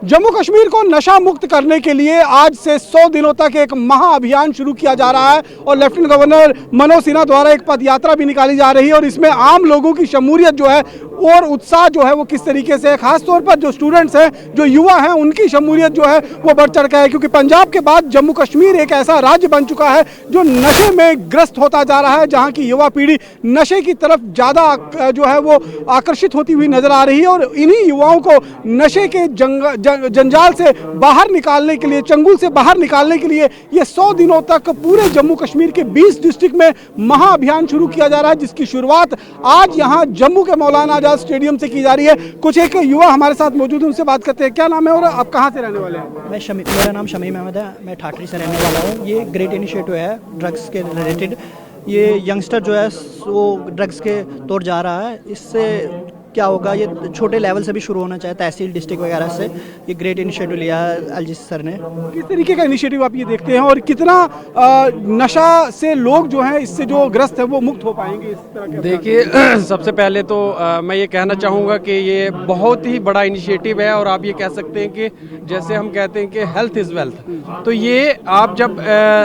जम्मू कश्मीर को नशा मुक्त करने के लिए आज से 100 दिनों तक एक महा अभियान शुरू किया जा रहा है और लेफ्टिनेंट गवर्नर मनोज सिन्हा द्वारा एक पद यात्रा भी निकाली जा रही है और इसमें आम लोगों की शमूलियत जो है और उत्साह जो है वो किस तरीके से है, खासतौर पर जो स्टूडेंट्स हैं, जो युवा हैं, उनकी शमूलियत जो है वो बढ़ चढ़ का है क्योंकि पंजाब के बाद जम्मू कश्मीर एक ऐसा राज्य बन चुका है जो नशे में ग्रस्त होता जा रहा है, जहाँ की युवा पीढ़ी नशे की तरफ ज़्यादा जो है वो आकर्षित होती हुई नजर आ रही है और इन्हीं युवाओं को नशे के जंजाल से बाहर निकालने के लिए, चंगुल से बाहर निकालने के लिए ये 100 दिनों तक पूरे जम्मू कश्मीर के 20 डिस्ट्रिक्ट में महा अभियान शुरू किया जा रहा है, जिसकी शुरुआत आज यहाँ जम्मू के मौलाना आजाद स्टेडियम से की जा रही है। कुछ एक युवा हमारे साथ मौजूद हैं, उनसे बात करते हैं। क्या नाम है और आप कहाँ से रहने वाले हैं? मेरा नाम शमीम अहमद है, मैं ठाठरी से रहने वाला हूँ। ये ग्रेट इनिशिएटिव है ड्रग्स के रिलेटेड। ये यंगस्टर जो है वो ड्रग्स के तौर जा रहा है। इससे क्या होगा, ये छोटे लेवल से भी शुरू होना चाहिए, तहसील डिस्ट्रिक्ट वगैरह से। ये ग्रेट इनिशिएटिव लिया है एलजी सर ने। किस तरीके का इनिशिएटिव आप ये देखते हैं और कितना नशा से लोग जो हैं इससे जो ग्रस्त है वो मुक्त हो पाएंगे इस तरह के? देखिए, सबसे पहले तो मैं ये कहना चाहूँगा कि ये बहुत ही बड़ा इनिशिएटिव है और आप ये कह सकते हैं कि जैसे हम कहते हैं कि हेल्थ इज़ वेल्थ, तो ये आप जब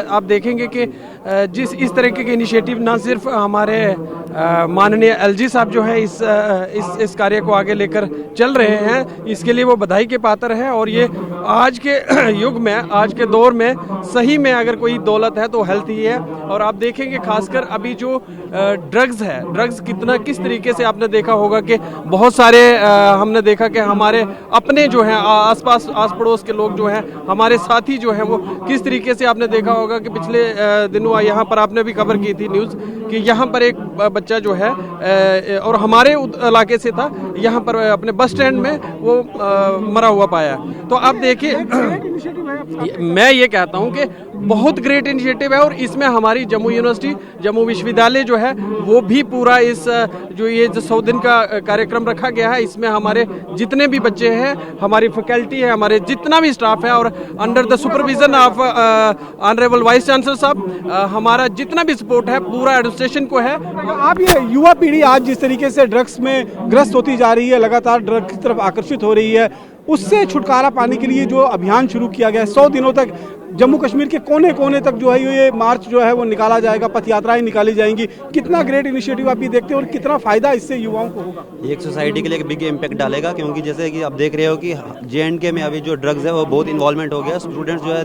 आप देखेंगे कि जिस इस तरीके के इनिशिएटिव ना सिर्फ हमारे माननीय एलजी साहब जो है इस कार्य को आगे लेकर चल रहे हैं, इसके लिए वो बधाई के पात्र हैं। और ये आज के युग में, आज के दौर में सही में अगर कोई दौलत है तो हेल्थ ही है। और आप देखेंगे खासकर अभी जो ड्रग्स है, ड्रग्स किस तरीके से आपने देखा होगा कि बहुत सारे हमने देखा कि हमारे अपने जो हैं आसपास आस पड़ोस के लोग जो हैं, हमारे साथी जो हैं, वो किस तरीके से आपने देखा होगा कि पिछले दिनों यहाँ पर आपने भी खबर की थी न्यूज़ कि यहाँ पर एक बच्चा जो है और हमारे इलाके से था, यहाँ पर अपने बस स्टैंड में वो मरा हुआ पाया। तो आप देखिए, मैं ये कहता हूँ कि बहुत ग्रेट इनिशिएटिव है और इसमें हमारी जम्मू यूनिवर्सिटी, जम्मू विश्वविद्यालय जो है वो भी पूरा इस जो ये 100 दिन का कार्यक्रम रखा गया है, इसमें हमारे जितने भी बच्चे हैं, हमारी फैकल्टी है, हमारे जितना भी स्टाफ है और under the supervision of honourable vice chancellor साहब, हमारा जितना भी सपोर्ट है पूरा एडमिनिस्ट्रेशन को है। आप ये युवा पीढ़ी आज जिस तरीके से ड्रग्स में ग्रस्त होती जा रही है, लगातार ड्रग्स की तरफ आकर्षित हो रही है, उससे छुटकारा पाने के लिए जो अभियान शुरू किया गया है, 100 दिनों तक जम्मू कश्मीर के कोने कोने तक जो है ये मार्च जो है वो निकाला जाएगा, पथ यात्राएं निकाली जाएंगी, कितना ग्रेट इनिशिएटिव आप ये देखते हैं और कितना फायदा इससे युवाओं को होगा? एक सोसाइटी के लिए एक बिग इम्पैक्ट डालेगा, क्योंकि जैसे कि आप देख रहे हो कि JNK में अभी जो ड्रग्स है वो बहुत इन्वॉल्वमेंट हो गया। स्टूडेंट्स जो है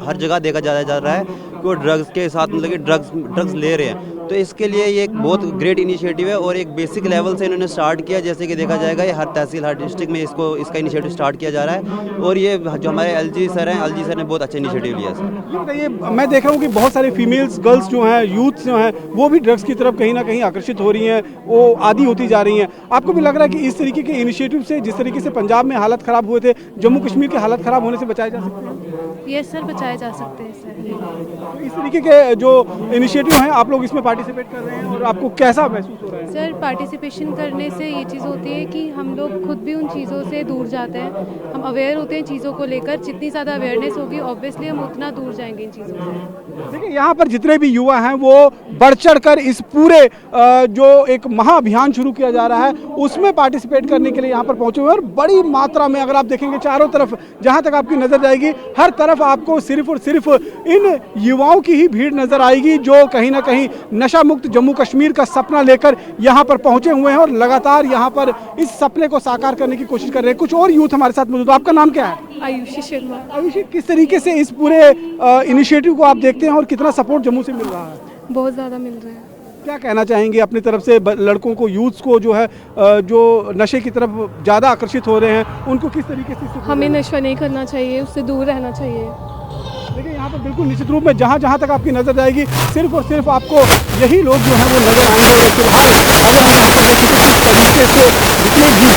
हर जगह देखा जा रहा है कि वो ड्रग्स के साथ मतलब कि ड्रग्स ले रहे हैं। तो इसके लिए ये एक बहुत ग्रेट इनिशिएटिव है और एक बेसिक लेवल से इन्होंने स्टार्ट किया। जैसे कि देखा जाएगा ये हर तहसील, हर डिस्ट्रिक्ट में इसका इनिशिएटिव स्टार्ट किया जा रहा है और ये जो हमारे एलजी सर हैं, एलजी सर ने बहुत अच्छा इनिशिएटिव लिया सर। ये मैं देख रहा हूँ कि बहुत सारे फीमेल्स, गर्ल्स जो हैं, यूथ जो हैं, वो भी ड्रग्स की तरफ कहीं ना कहीं आकर्षित हो रही हैं, वो आदी होती जा रही हैं। आपको भी लग रहा है कि इस तरीके के इनिशिएटिव से, जिस तरीके से पंजाब में हालत खराब हुए थे, जम्मू कश्मीर के हालत खराब होने से बचाए जा सकते हैं? यस सर, बचाए जा सकते हैं सर। इस तरीके के जो इनिशिएटिव हैं, आप लोग इसमें पार्टिसिपेट कर रहे हैं और आपको कैसा महसूस हो रहा है? सर, पार्टिसिपेशन करने से ये चीज़ होती है कि हम लोग खुद भी उन चीज़ों से दूर जाते हैं, हम अवेयर होते हैं चीज़ों को लेकर। जितनी ज़्यादा अवेयरनेस होगी ऑब्वियसली हम उतना दूर जाएंगे इन चीज़ों से। देखिए, यहाँ पर जितने भी युवा हैं वो बढ़ चढ़ कर इस पूरे जो एक महा अभियान शुरू किया जा रहा है उसमें पार्टिसिपेट करने के लिए यहाँ पर पहुंचे हुए हैं और बड़ी मात्रा में अगर आप देखेंगे चारों तरफ, जहाँ तक आपकी नज़र जाएगी, हर तरफ आपको सिर्फ और सिर्फ इन युवाओं की ही भीड़ नजर आएगी जो कहीं ना कहीं नशा मुक्त जम्मू कश्मीर का सपना लेकर यहाँ पर पहुंचे हुए हैं और लगातार यहाँ पर इस सपने को साकार करने की कोशिश कर रहे हैं। कुछ और यूथ हमारे साथ मौजूद। आपका नाम क्या है? आयुषी शर्मा। आयुषी, किस तरीके से इस पूरे इनिशिएटिव को आप देखते हैं और कितना सपोर्ट जम्मू से मिल रहा है? बहुत ज़्यादा मिल रहा है। क्या कहना चाहेंगे अपनी तरफ से लड़कों को, यूथ्स को जो है जो नशे की तरफ ज़्यादा आकर्षित हो रहे हैं, उनको किस तरीके से? हमें नशा नहीं करना चाहिए, उससे दूर रहना चाहिए। देखिए, यहाँ पर बिल्कुल निश्चित रूप में जहाँ जहाँ तक आपकी नज़र जाएगी सिर्फ और सिर्फ आपको यही लोग जो हैं वो नज़र आएंगे। फिलहाल अगर हम यहाँ पर देखें तो किस तरीके से जितने भी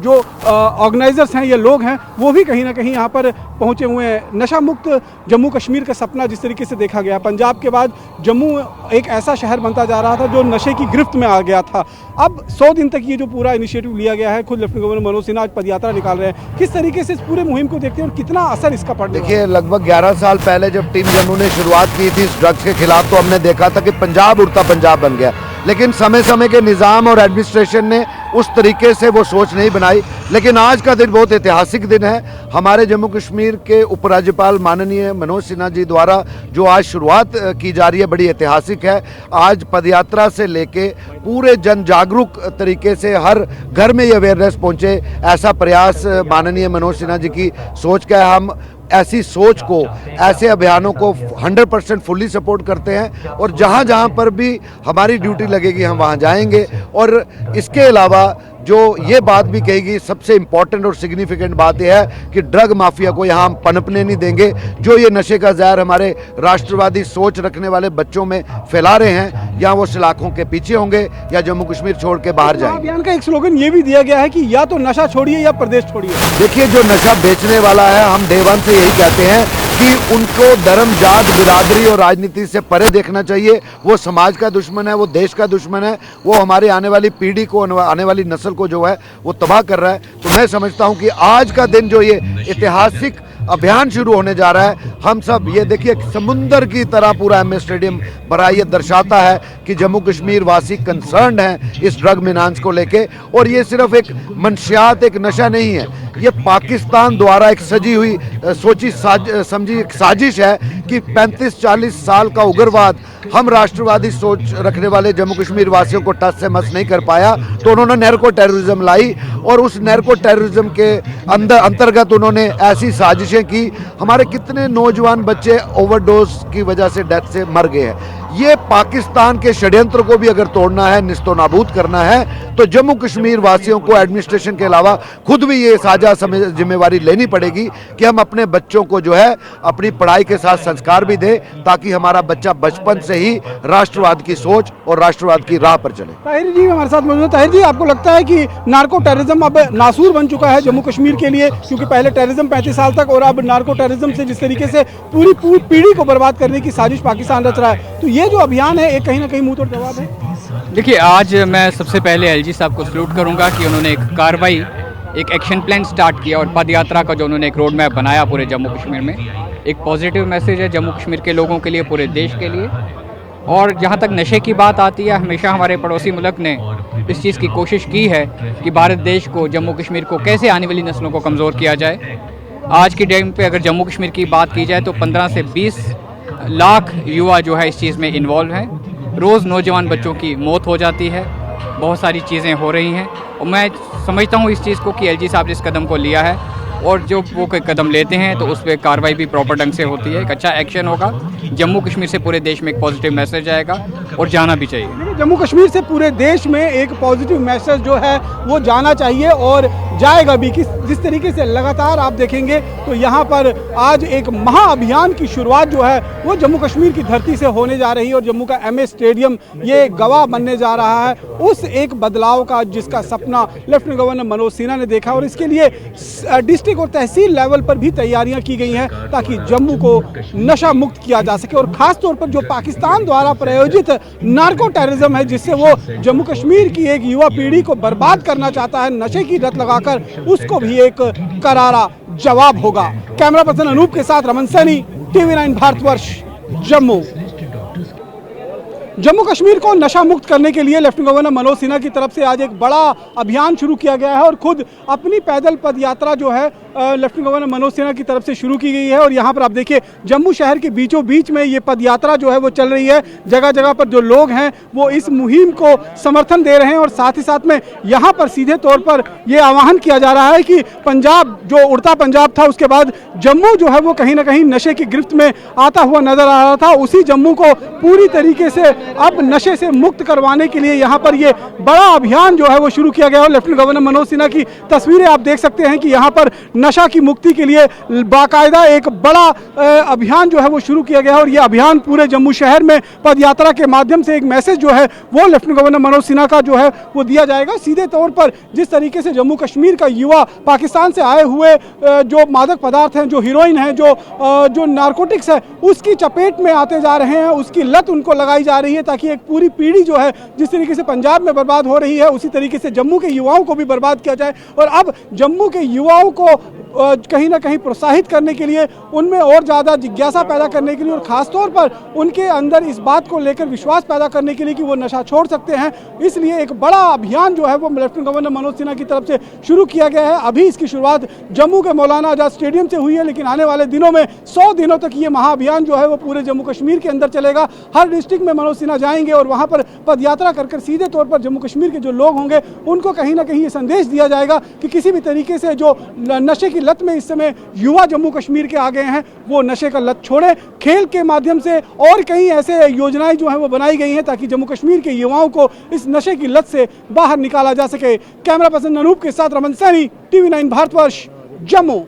जो ऑर्गेनाइजर्स हैं, ये लोग हैं, वो भी कहीं ना कहीं यहाँ पर पहुँचे हुए हैं। नशा मुक्त जम्मू कश्मीर का सपना जिस तरीके से देखा गया, पंजाब के बाद जम्मू एक ऐसा शहर बनता जा रहा था जो नशे की गिरफ्त में आ गया था। अब 100 दिन तक ये जो पूरा इनिशिएटिव लिया गया है, खुद लेफ्टिनेंट गवर्नर मनोज सिन्हा आज पदयात्रा निकाल रहे हैं, किस तरीके से इस पूरे मुहिम को देखते हैं और कितना असर इसका पड़ रहा है? देखिए, लगभग 11 साल पहले जब टीम जम्मू ने शुरुआत की थी इस ड्रग्स के खिलाफ, तो हमने देखा था कि पंजाब उड़ता पंजाब बन गया। लेकिन समय समय के निज़ाम और एडमिनिस्ट्रेशन ने उस तरीके से वो सोच नहीं बनाई। लेकिन आज का दिन बहुत ऐतिहासिक दिन है। हमारे जम्मू कश्मीर के उपराज्यपाल माननीय मनोज सिन्हा जी द्वारा जो आज शुरुआत की जा रही है बड़ी ऐतिहासिक है। आज पदयात्रा से लेके पूरे जन जागरूक तरीके से हर घर में ये अवेयरनेस पहुंचे, ऐसा प्रयास माननीय मनोज सिन्हा जी की सोच का है। हम ऐसी सोच को, ऐसे अभियानों को 100% फुल्ली सपोर्ट करते हैं और जहां जहां पर भी हमारी ड्यूटी लगेगी हम वहां जाएंगे। और इसके अलावा जो ये बात भी कहेगी, सबसे इम्पॉर्टेंट और सिग्निफिकेंट बात यह है कि ड्रग माफिया को यहाँ हम पनपने नहीं देंगे। जो ये नशे का जहर हमारे राष्ट्रवादी सोच रखने वाले बच्चों में फैला रहे हैं, या वो सलाखों के पीछे होंगे या जम्मू कश्मीर छोड़ के बाहर जाएंगे। अभियान का एक स्लोगन ये भी दिया गया है कि या तो नशा छोड़िए या प्रदेश छोड़िए। देखिए, जो नशा बेचने वाला है, हम डे वन से यही कहते हैं कि उनको धर्म, जात, बिरादरी और राजनीति से परे देखना चाहिए। वो समाज का दुश्मन है, वो देश का दुश्मन है, वो हमारे आने वाली पीढ़ी को, आने वाली नस्ल को जो है वो तबाह कर रहा है। तो मैं समझता हूं कि आज का दिन जो ये ऐतिहासिक अभियान शुरू होने जा रहा है, हम सब ये देखिए समुंदर की तरह पूरा एमए स्टेडियम भरा, ये दर्शाता है कि जम्मू कश्मीर वासी कंसर्न्ड हैं इस ड्रग मिनांस को लेके। और ये सिर्फ एक मंशियात, एक नशा नहीं है, ये पाकिस्तान द्वारा एक सजी हुई सोची समझी एक साजिश है कि 35-40 साल का उग्रवाद हम राष्ट्रवादी सोच रखने वाले जम्मू कश्मीर वासियों को टस से मस नहीं कर पाया। तो उन्होंने नैर्को टेररिज्म लाई और उस नैर्को टेररिज्म के अंतर्गत उन्होंने ऐसी साजिशें की। हमारे कितने नौजवान बच्चे ओवरडोज की वजह से डेथ से मर गए हैं। ये पाकिस्तान के षड्यंत्र को भी अगर तोड़ना है, निस्तो नाबूद करना है, तो जम्मू कश्मीर वासियों को एडमिनिस्ट्रेशन के अलावा खुद भी ये साझा जिम्मेवारी लेनी पड़ेगी कि हम अपने बच्चों को जो है अपनी पढ़ाई के साथ संस्कार भी दें, ताकि हमारा बच्चा बचपन से ही राष्ट्रवाद की सोच और राष्ट्रवाद की राह पर चले। ताहिर जी हमारे साथ मौजूद है। ताहिर जी, आपको लगता है कि नार्को टेररिज्म अब नासूर बन चुका है जम्मू कश्मीर के लिए? क्योंकि पहले टेररिज्म 35 साल तक, और अब नार्को टेररिज्म से जिस तरीके से पूरी पीढ़ी को बर्बाद करने की साजिश पाकिस्तान रच रहा है, तो ये जो अभियान है एक कहीं ना कहीं मुंह तोड़ जवाब है। देखिए, आज मैं सबसे पहले एलजी साहब को सल्यूट करूंगा कि उन्होंने एक कार्रवाई, एक एक्शन प्लान स्टार्ट किया और पद यात्रा का जो उन्होंने एक रोड मैप बनाया पूरे जम्मू कश्मीर में, एक पॉजिटिव मैसेज है जम्मू कश्मीर के लोगों के लिए, पूरे देश के लिए। और जहाँ तक नशे की बात आती है, हमेशा हमारे पड़ोसी मुल्क ने इस चीज़ की कोशिश की है कि भारत देश को, जम्मू कश्मीर को कैसे आने वाली नस्लों को कमज़ोर किया जाए। आज के टाइम पे अगर जम्मू कश्मीर की बात की जाए तो 15 से 20 लाख युवा जो है इस चीज़ में इन्वॉल्व हैं। रोज़ नौजवान बच्चों की मौत हो जाती है, बहुत सारी चीज़ें हो रही हैं। और मैं समझता हूँ इस चीज़ को कि एलजी साहब ने इस कदम को लिया है, और जो वो कदम लेते हैं तो उस पर कार्रवाई भी प्रॉपर ढंग से होती है। एक अच्छा एक्शन होगा, जम्मू कश्मीर से पूरे देश में एक पॉजिटिव मैसेज आएगा और जाना भी चाहिए। जम्मू कश्मीर से पूरे देश में एक पॉजिटिव मैसेज जो है वो जाना चाहिए और जाएगा भी। जिस तरीके से लगातार आप देखेंगे तो यहाँ पर आज एक महाअभियान की शुरुआत जो है वो जम्मू कश्मीर की धरती से होने जा रही है, और जम्मू का एमए स्टेडियम ये गवाह बनने जा रहा है उस एक बदलाव का जिसका सपना लेफ्टिनेंट गवर्नर मनोज सिन्हा ने देखा। और इसके लिए डिस्ट्रिक्ट और तहसील लेवल पर भी तैयारियां की गई हैं ताकि जम्मू को नशा मुक्त किया जा सके। और खास तौर पर जो पाकिस्तान द्वारा प्रायोजित नार्को टेररिज्म है, जिससे वो जम्मू कश्मीर की एक युवा पीढ़ी को बर्बाद करना चाहता है नशे की लत लगाकर, उसको भी एक करारा जवाब होगा। कैमरा पर्सन अनूप के साथ रमन सैनी, TV9 भारतवर्ष, जम्मू। जम्मू कश्मीर को नशा मुक्त करने के लिए लेफ्टिनेंट गवर्नर मनोज सिन्हा की तरफ से आज एक बड़ा अभियान शुरू किया गया है, और खुद अपनी पैदल पद यात्रा जो है लेफ्टिनेंट गवर्नर मनोज सिन्हा की तरफ से शुरू की गई है। और यहाँ पर आप देखिए जम्मू शहर के बीचों बीच में ये पद यात्रा जो है वो चल रही है। जगह जगह पर जो लोग हैं वो इस मुहिम को समर्थन दे रहे हैं, और साथ ही साथ में यहाँ पर सीधे तौर पर ये आह्वान किया जा रहा है कि पंजाब जो उड़ता पंजाब था, उसके बाद जम्मू जो है वो कहीं ना कहीं नशे की गिरफ्त में आता हुआ नजर आ रहा था। उसी जम्मू को पूरी तरीके से अब नशे से मुक्त करवाने के लिए यहाँ पर ये बड़ा अभियान जो है वो शुरू किया गया है। लेफ्टिनेंट गवर्नर मनोज सिन्हा की तस्वीरें आप देख सकते हैं कि यहाँ पर नशा की मुक्ति के लिए बाकायदा एक बड़ा अभियान जो है वो शुरू किया गया है, और ये अभियान पूरे जम्मू शहर में पद यात्रा के माध्यम से एक मैसेज जो है वो लेफ्टिनेंट गवर्नर मनोज सिन्हा का जो है वो दिया जाएगा। सीधे तौर पर जिस तरीके से जम्मू कश्मीर का युवा पाकिस्तान से आए हुए जो मादक पदार्थ हैं, जो हीरोइन है, जो नारकोटिक्स है, उसकी चपेट में आते जा रहे हैं, उसकी लत उनको लगाई जा रही है, ताकि एक पूरी पीढ़ी जो है जिस तरीके से पंजाब में बर्बाद हो रही है उसी तरीके से जम्मू के युवाओं को भी बर्बाद किया जाए। और अब जम्मू के युवाओं को कहीं ना कहीं प्रोत्साहित करने के लिए, उनमें और ज़्यादा जिज्ञासा पैदा करने के लिए और ख़ासतौर पर उनके अंदर इस बात को लेकर विश्वास पैदा करने के लिए कि वो नशा छोड़ सकते हैं। इसलिए एक बड़ा अभियान जो है वो लेफ्टिनेंट गवर्नर मनोज सिन्हा की तरफ से शुरू किया गया है। अभी इसकी शुरुआत जम्मू के मौलाना आज़ाद स्टेडियम से हुई है, लेकिन आने वाले दिनों में 100 दिनों तक ये महाअभियान जो है वो पूरे जम्मू कश्मीर के अंदर चलेगा। हर डिस्ट्रिक्ट में मनोज सिन्हा जाएंगे और वहाँ पर पद यात्रा कर सीधे तौर पर जम्मू कश्मीर के जो लोग होंगे उनको कहीं ना कहीं ये संदेश दिया जाएगा कि किसी भी तरीके से जो नशे की लत में इस समय युवा जम्मू कश्मीर के आ गए हैं वो नशे का लत छोड़ें। खेल के माध्यम से और कई ऐसे योजनाएं जो हैं वो बनाई गई हैं ताकि जम्मू कश्मीर के युवाओं को इस नशे की लत से बाहर निकाला जा सके। कैमरा पर्सन अनूप के साथ रमन सैनी, TV9 भारतवर्ष, जम्मू।